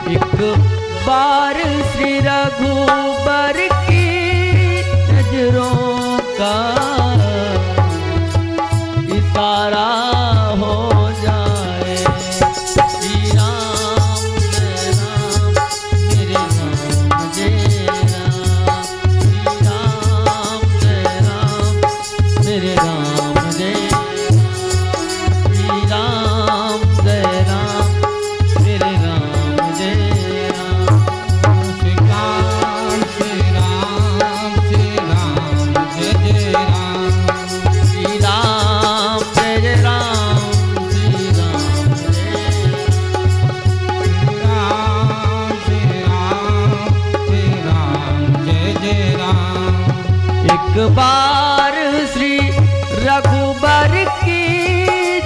एक बार श्री रघुबर की नजरों का इशारा हो जाए। श्री राम जय राम मेरे राम जय राम। श्री राम जय राम मेरे राम जय राम। श्री राम जय राम मेरे राम जय राम। श्री राम जय जय राम। श्री राम जय राम श्री राम जय राम जय जय राम। एक बार श्री रघुबर की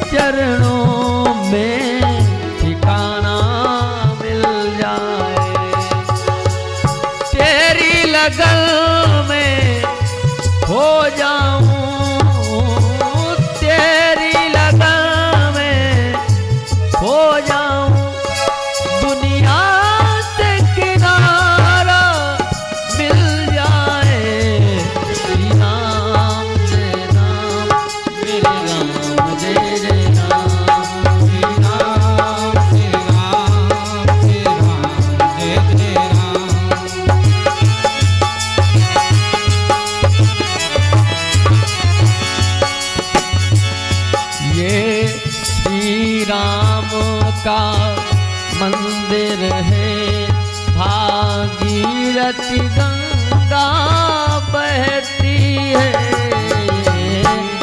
चरणों में ठिकाना मिल जाए। तेरी लगन में हो जाऊं, तेरी लगन में हो जाऊं, दुनिया से किनारा मिल जाए। श्री राम जय राम मेरे राम जय जय राम। श्री राम जय जय राम। ये श्री राम का मंदिर है, भागीरथी गंगा बहती है।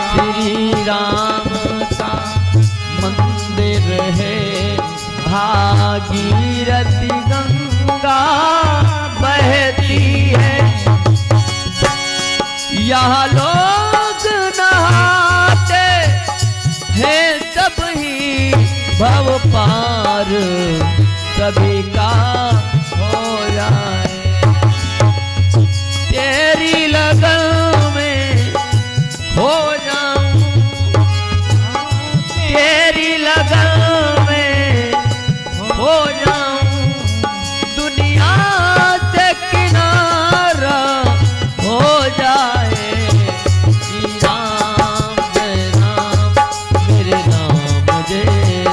श्री राम का मंदिर है, भागीरथी गंगा बहती है। यहाँ लोग नहाते हैं सब ही भव पार सभी का हो जाए। तेरी लगन में हो जाऊं, तेरी लगन में हो जाऊं, दुनिया से किनारा हो जाए। श्री राम जय राम मेरे राम जय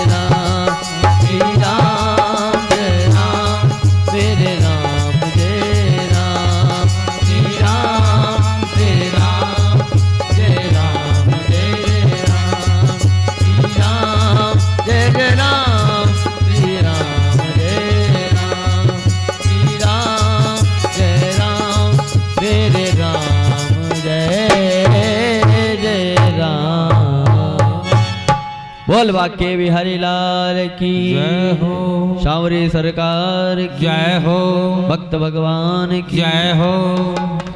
राम। श्री राम जय राम मेरे राम जय राम। श्री राम जय राम जय राम जय राम। श्री राम जय जय राम श्री राम जय राम। श्री राम जय राम मेरे राम जय जय राम। बोल बाके बिहारी लाल की जय हो। सांवरी सरकार की जय हो। भक्त भगवान की जय हो।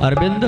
अरविंद